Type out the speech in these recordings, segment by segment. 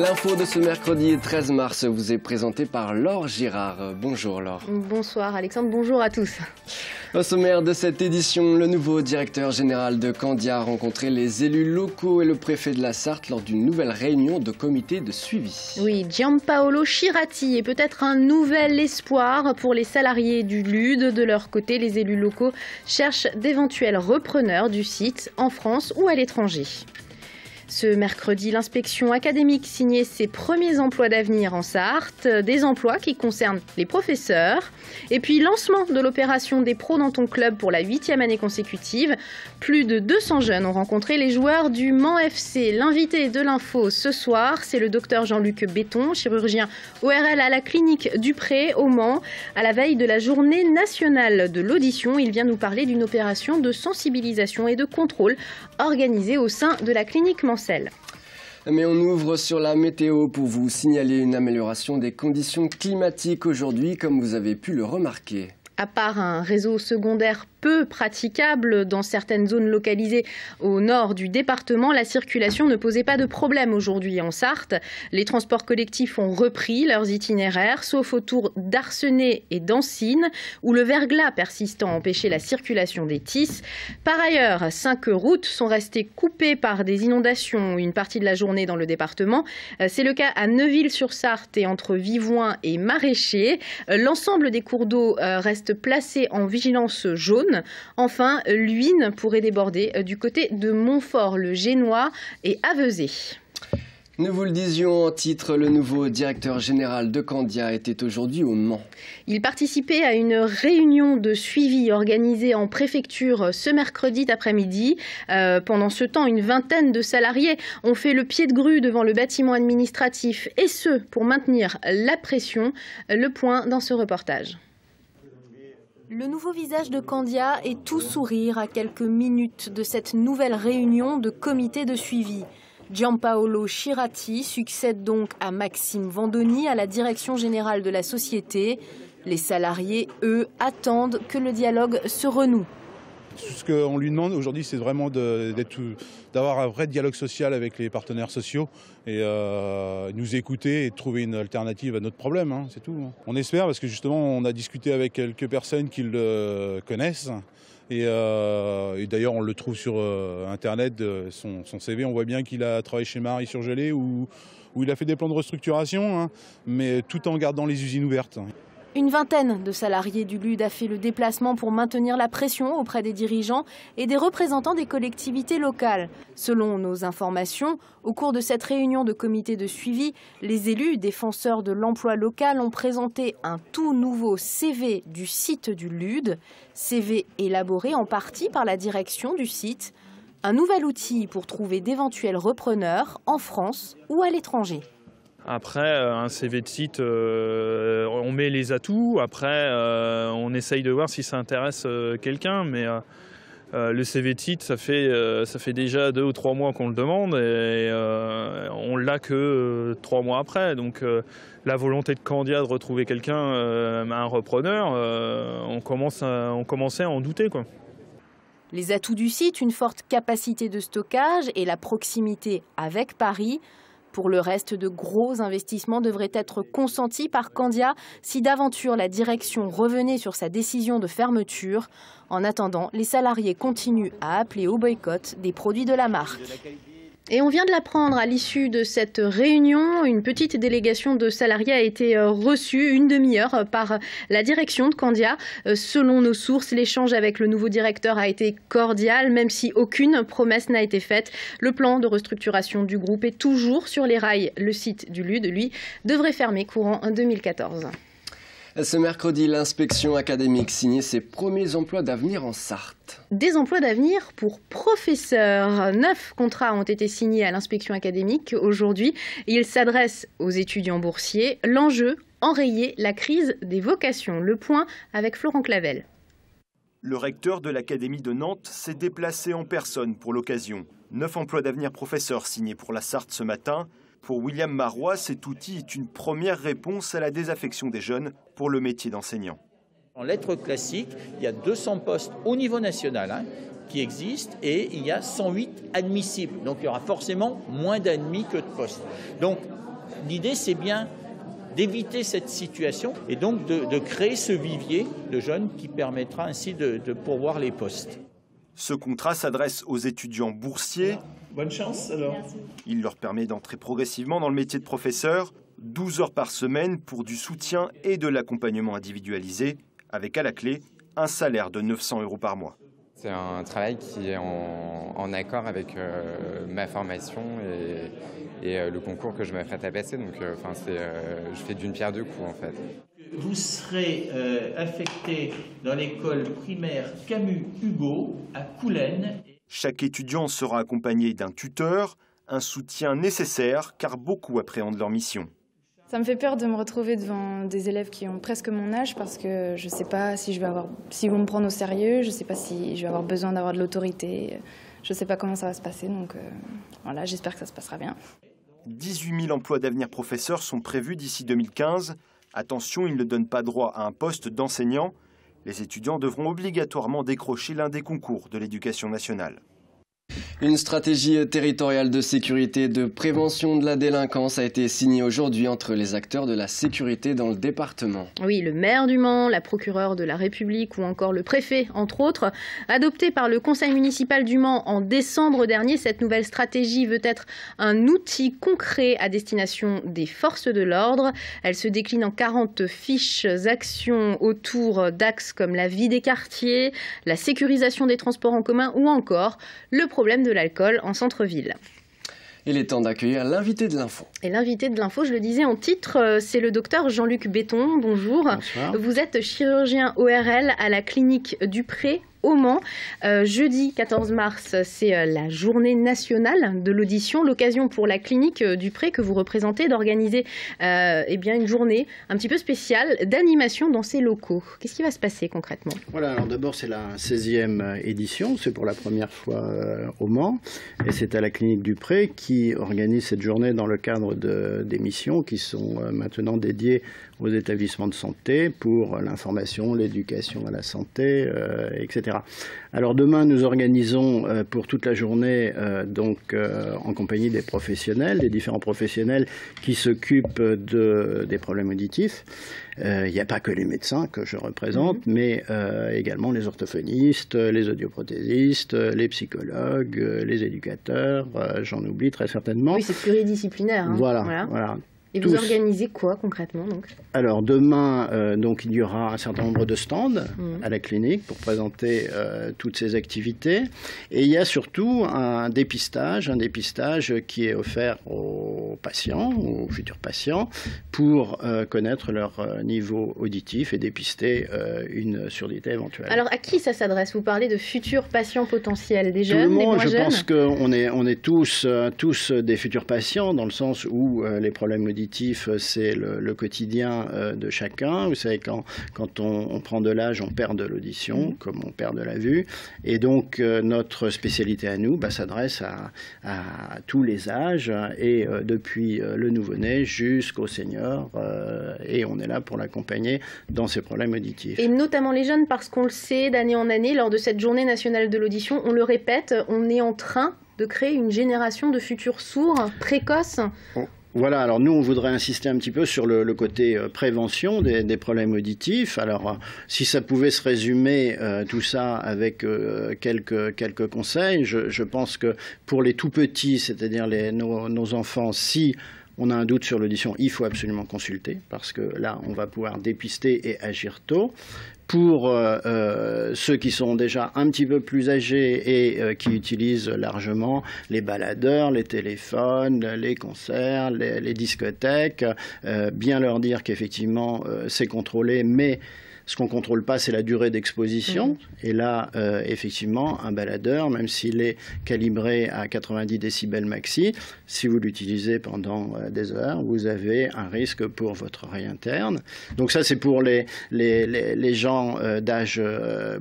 L'info de ce mercredi 13 mars vous est présentée par Laure Girard. Bonjour Laure. Bonsoir Alexandre, bonjour à tous. Au sommaire de cette édition, le nouveau directeur général de Candia a rencontré les élus locaux et le préfet de la Sarthe lors d'une nouvelle réunion de comité de suivi. Oui, Giampaolo Chirati est peut-être un nouvel espoir pour les salariés du LUD. De leur côté, les élus locaux cherchent d'éventuels repreneurs du site en France ou à l'étranger. Ce mercredi, l'inspection académique signait ses premiers emplois d'avenir en Sarthe, des emplois qui concernent les professeurs. Et puis, lancement de l'opération des pros dans ton club pour la 8e année consécutive. Plus de 200 jeunes ont rencontré les joueurs du Mans FC. L'invité de l'info ce soir, c'est le docteur Jean-Luc Béton, chirurgien ORL à la clinique du Pré au Mans. À la veille de la journée nationale de l'audition, il vient nous parler d'une opération de sensibilisation et de contrôle organisée au sein de la clinique Mancel. Mais on ouvre sur la météo pour vous signaler une amélioration des conditions climatiques aujourd'hui, comme vous avez pu le remarquer. À part un réseau secondaire peu praticable dans certaines zones localisées au nord du département, la circulation ne posait pas de problème aujourd'hui en Sarthe. Les transports collectifs ont repris leurs itinéraires, sauf autour d'Arcenay et d'Ancines, où le verglas persistant empêchait la circulation des tisses. Par ailleurs, 5 routes sont restées coupées par des inondations une partie de la journée dans le département. C'est le cas à Neuville-sur-Sarthe et entre Vivoin et Maraîcher. L'ensemble des cours d'eau reste placé en vigilance jaune. Enfin, l'Huine pourrait déborder du côté de Montfort-le-Génois et Avezzé. Nous vous le disions en titre, le nouveau directeur général de Candia était aujourd'hui au Mans. Il participait à une réunion de suivi organisée en préfecture ce mercredi après-midi. Pendant ce temps, une vingtaine de salariés ont fait le pied de grue devant le bâtiment administratif, et ce, pour maintenir la pression. Le point dans ce reportage. Le nouveau visage de Candia est tout sourire à quelques minutes de cette nouvelle réunion de comité de suivi. Giampaolo Chirati succède donc à Maxime Vandoni à la direction générale de la société. Les salariés, eux, attendent que le dialogue se renoue. Ce qu'on lui demande aujourd'hui, c'est vraiment d'avoir un vrai dialogue social avec les partenaires sociaux et nous écouter et trouver une alternative à notre problème, hein, c'est tout. On espère, parce que justement, on a discuté avec quelques personnes qui le connaissent. Et d'ailleurs, on le trouve sur Internet, son CV. On voit bien qu'il a travaillé chez Marie Surgelé où il a fait des plans de restructuration, hein, mais tout en gardant les usines ouvertes. Une vingtaine de salariés du LUD a fait le déplacement pour maintenir la pression auprès des dirigeants et des représentants des collectivités locales. Selon nos informations, au cours de cette réunion de comité de suivi, les élus défenseurs de l'emploi local ont présenté un tout nouveau CV du site du LUD, CV élaboré en partie par la direction du site, un nouvel outil pour trouver d'éventuels repreneurs en France ou à l'étranger. Après, un CV de site, on met les atouts. Après, on essaye de voir si ça intéresse quelqu'un. Mais le CV de site, ça fait déjà 2 ou 3 mois qu'on le demande. Et on l'a que 3 mois après. Donc la volonté de Candia de retrouver quelqu'un, un repreneur, on commençait à en douter, quoi. Les atouts du site, une forte capacité de stockage et la proximité avec Paris. Pour le reste, de gros investissements devraient être consentis par Candia si d'aventure la direction revenait sur sa décision de fermeture. En attendant, les salariés continuent à appeler au boycott des produits de la marque. Et on vient de l'apprendre à l'issue de cette réunion, une petite délégation de salariés a été reçue une demi-heure par la direction de Candia. Selon nos sources, l'échange avec le nouveau directeur a été cordial, même si aucune promesse n'a été faite. Le plan de restructuration du groupe est toujours sur les rails. Le site du LUD, lui, devrait fermer courant 2014. Ce mercredi, l'inspection académique signait ses premiers emplois d'avenir en Sarthe. Des emplois d'avenir pour professeurs. 9 contrats ont été signés à l'inspection académique aujourd'hui. Ils s'adressent aux étudiants boursiers. L'enjeu, enrayer la crise des vocations. Le point avec Florent Clavel. Le recteur de l'Académie de Nantes s'est déplacé en personne pour l'occasion. 9 emplois d'avenir professeurs signés pour la Sarthe ce matin. Pour William Marois, cet outil est une première réponse à la désaffection des jeunes pour le métier d'enseignant. En lettres classiques, il y a 200 postes au niveau national qui existent et il y a 108 admissibles. Donc il y aura forcément moins d'admis que de postes. Donc L'idée, c'est bien d'éviter cette situation et donc de créer ce vivier de jeunes qui permettra ainsi de pourvoir les postes. Ce contrat s'adresse aux étudiants boursiers. Bonne chance alors. Il leur permet d'entrer progressivement dans le métier de professeur, 12 heures par semaine pour du soutien et de l'accompagnement individualisé, avec à la clé un salaire de 900 € par mois. C'est un travail qui est en accord avec ma formation et le concours que je m'apprête à passer. Donc, je fais d'une pierre deux coups en fait. Vous serez affecté dans l'école primaire Camus-Hugo à Coulennes. Chaque étudiant sera accompagné d'un tuteur, un soutien nécessaire car beaucoup appréhendent leur mission. Ça me fait peur de me retrouver devant des élèves qui ont presque mon âge parce que je ne sais pas si s'ils vont me prendre au sérieux, je ne sais pas si je vais avoir besoin d'avoir de l'autorité, je ne sais pas comment ça va se passer, donc voilà, j'espère que ça se passera bien. 18 000 emplois d'avenir professeurs sont prévus d'ici 2015. Attention, ils ne donnent pas droit à un poste d'enseignant. Les étudiants devront obligatoirement décrocher l'un des concours de l'éducation nationale. Une stratégie territoriale de sécurité et de prévention de la délinquance a été signée aujourd'hui entre les acteurs de la sécurité dans le département. Oui, le maire du Mans, la procureure de la République ou encore le préfet, entre autres. Adoptée par le conseil municipal du Mans en décembre dernier, cette nouvelle stratégie veut être un outil concret à destination des forces de l'ordre. Elle se décline en 40 fiches actions autour d'axes comme la vie des quartiers, la sécurisation des transports en commun ou encore le problème de l'alcool en centre-ville. Il est temps d'accueillir l'invité de l'info. Et l'invité de l'info, je le disais en titre, c'est le docteur Jean-Luc Béton. Bonjour. Bonsoir. Vous êtes chirurgien ORL à la clinique du Pré au Mans. Jeudi 14 mars, c'est la journée nationale de l'audition, l'occasion pour la clinique du Pré que vous représentez d'organiser une journée un petit peu spéciale d'animation dans ces locaux. Qu'est-ce qui va se passer concrètement? Voilà, alors d'abord c'est la 16e édition, c'est pour la première fois au Mans et c'est à la clinique du Pré qui organise cette journée dans le cadre des missions qui sont maintenant dédiées aux établissements de santé pour l'information, l'éducation à la santé, etc. Alors demain, nous organisons pour toute la journée, en compagnie des professionnels, des différents professionnels qui s'occupent des problèmes auditifs. Il n'y a pas que les médecins que je représente, mais également les orthophonistes, les audioprothésistes, les psychologues, les éducateurs, j'en oublie très certainement. Oui, c'est pluridisciplinaire. Hein. Voilà. Et vous organisez quoi concrètement donc? Alors demain, il y aura un certain nombre de stands à la clinique pour présenter toutes ces activités. Et il y a surtout un dépistage qui est offert aux patients, aux futurs patients, pour connaître leur niveau auditif et dépister une surdité éventuelle. Alors à qui ça s'adresse? Vous parlez de futurs patients potentiels, des jeunes, des moins jeunes? Je pense qu'on est tous des futurs patients dans le sens où les problèmes auditifs, c'est le quotidien de chacun. Vous savez, quand on prend de l'âge, on perd de l'audition, comme on perd de la vue. Et donc, notre spécialité à nous s'adresse à tous les âges, et depuis le nouveau-né jusqu'au senior. Et on est là pour l'accompagner dans ses problèmes auditifs. Et notamment les jeunes, parce qu'on le sait d'année en année, lors de cette journée nationale de l'audition, on le répète, on est en train de créer une génération de futurs sourds précoces. Voilà, alors nous on voudrait insister un petit peu sur le côté prévention des problèmes auditifs. Alors si ça pouvait se résumer tout ça avec quelques conseils, je pense que pour les tout petits, c'est-à-dire nos enfants, si on a un doute sur l'audition, il faut absolument consulter parce que là on va pouvoir dépister et agir tôt. Pour ceux qui sont déjà un petit peu plus âgés et qui utilisent largement les baladeurs, les téléphones, les concerts, les discothèques, bien leur dire qu'effectivement c'est contrôlé, mais ce qu'on ne contrôle pas, c'est la durée d'exposition. Et là, effectivement, un baladeur, même s'il est calibré à 90 décibels maxi, si vous l'utilisez pendant des heures, vous avez un risque pour votre oreille interne. Donc ça, c'est pour les gens d'âge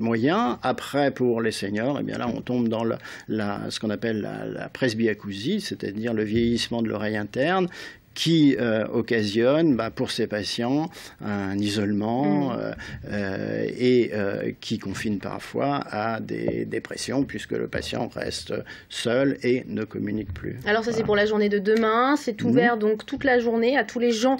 moyen. Après, pour les seniors, eh bien là, on tombe dans ce qu'on appelle la presbyacousie, c'est-à-dire le vieillissement de l'oreille interne, qui occasionne pour ces patients un isolement et qui confine parfois à des dépressions puisque le patient reste seul et ne communique plus. Alors ça c'est pour la journée de demain, c'est ouvert donc toute la journée à tous les gens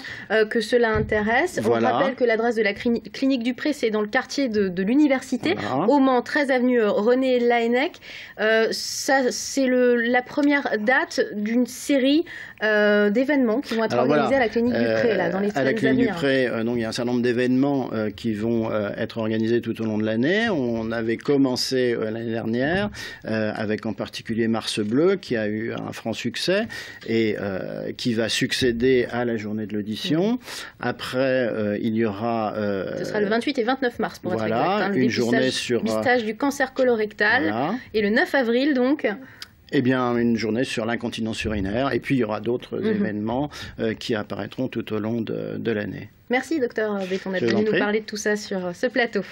que cela intéresse. Voilà. On rappelle que l'adresse de la clinique du Pré, c'est dans le quartier de l'université, au Mans, 13 avenue René Laennec. C'est la première date d'une série d'événements qui vont être organisés à la clinique du Pré, là, dans les 13 à la clinique avenir. du Pré, donc il y a un certain nombre d'événements qui vont être organisés tout au long de l'année. On avait commencé l'année dernière avec en particulier Mars Bleu qui a eu un franc succès et qui va succéder à la journée de l'audition. Après, il y aura... Ce sera le 28 et 29 mars pour être exact. Hein, une journée sur... dépistage du cancer colorectal. Et le 9 avril, donc... Eh bien, une journée sur l'incontinence urinaire. Et puis, il y aura d'autres événements qui apparaîtront tout au long de l'année. Merci, docteur Béton, d'être venu nous parler de tout ça sur ce plateau.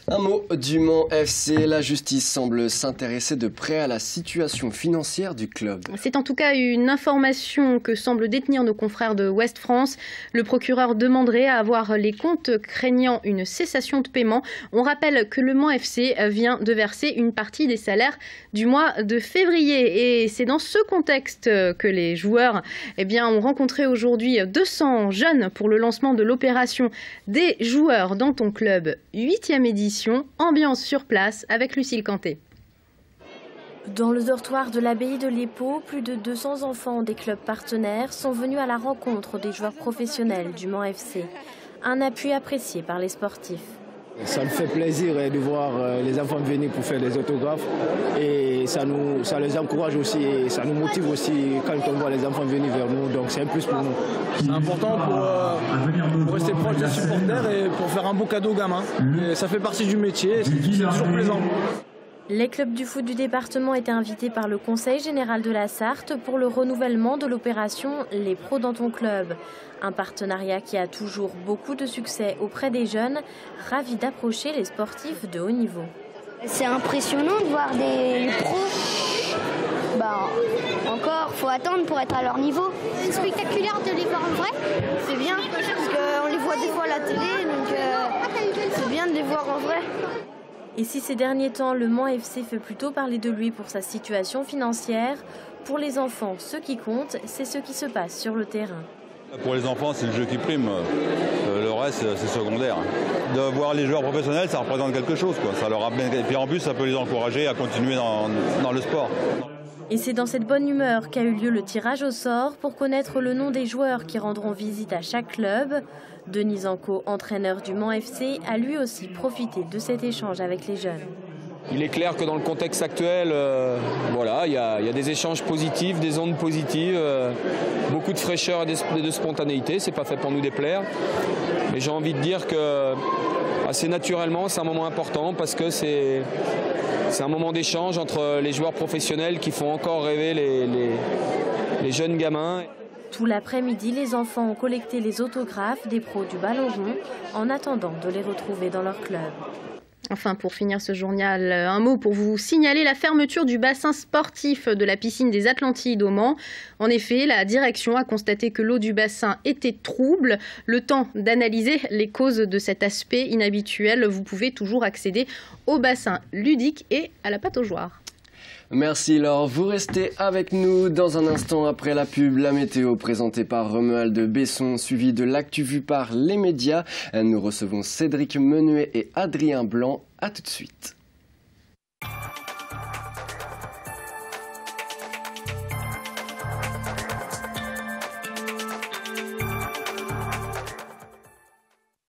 Un mot du Mans FC. La justice semble s'intéresser de près à la situation financière du club. C'est en tout cas une information que semblent détenir nos confrères de Ouest France. Le procureur demanderait à avoir les comptes craignant une cessation de paiement. On rappelle que le Mans FC vient de verser une partie des salaires du mois de février. Et c'est dans ce contexte que les joueurs ont rencontré aujourd'hui 200 jeunes pour le lancement de l'opération des joueurs dans ton club, 8e édition. Ambiance sur place avec Lucille Canté. Dans le dortoir de l'abbaye de l'Épau, plus de 200 enfants des clubs partenaires sont venus à la rencontre des joueurs professionnels du Mans FC. Un appui apprécié par les sportifs. Ça me fait plaisir de voir les enfants venir pour faire des autographes et ça les encourage aussi et ça nous motive aussi quand on voit les enfants venir vers nous, donc c'est un plus pour nous. C'est important pour rester proche des supporters et pour faire un beau cadeau aux gamins. Et ça fait partie du métier, c'est toujours plaisant. Les clubs du foot du département étaient invités par le Conseil général de la Sarthe pour le renouvellement de l'opération Les Pros dans ton club. Un partenariat qui a toujours beaucoup de succès auprès des jeunes, ravis d'approcher les sportifs de haut niveau. C'est impressionnant de voir des pros. Encore, faut attendre pour être à leur niveau. C'est spectaculaire de les voir en vrai. C'est bien, parce qu'on les voit des fois à la télé, donc c'est bien de les voir en vrai. Et si ces derniers temps, le Mans FC fait plutôt parler de lui pour sa situation financière, pour les enfants, ce qui compte, c'est ce qui se passe sur le terrain. Pour les enfants, c'est le jeu qui prime. Le reste, c'est secondaire. De voir les joueurs professionnels, ça représente quelque chose, quoi. Ça leur amène... Et puis en plus, ça peut les encourager à continuer dans le sport. Et c'est dans cette bonne humeur qu'a eu lieu le tirage au sort pour connaître le nom des joueurs qui rendront visite à chaque club. Denis Anco, entraîneur du Mans FC, a lui aussi profité de cet échange avec les jeunes. Il est clair que dans le contexte actuel, il y a des échanges positifs, des ondes positives, beaucoup de fraîcheur et de spontanéité. C'est pas fait pour nous déplaire. Mais j'ai envie de dire que assez naturellement, c'est un moment important parce que c'est un moment d'échange entre les joueurs professionnels qui font encore rêver les jeunes gamins. Tout l'après-midi, les enfants ont collecté les autographes des pros du ballon rond en attendant de les retrouver dans leur club. Enfin, pour finir ce journal, un mot pour vous signaler la fermeture du bassin sportif de la piscine des Atlantides au Mans. En effet, la direction a constaté que l'eau du bassin était trouble. Le temps d'analyser les causes de cet aspect inhabituel, vous pouvez toujours accéder au bassin ludique et à la pataugeoire. Merci Laure, vous restez avec nous dans un instant après la pub, la météo présentée par Romuald Besson, suivi de l'actu vue par les médias. Nous recevons Cédric Menuet et Adrien Blanc, à tout de suite.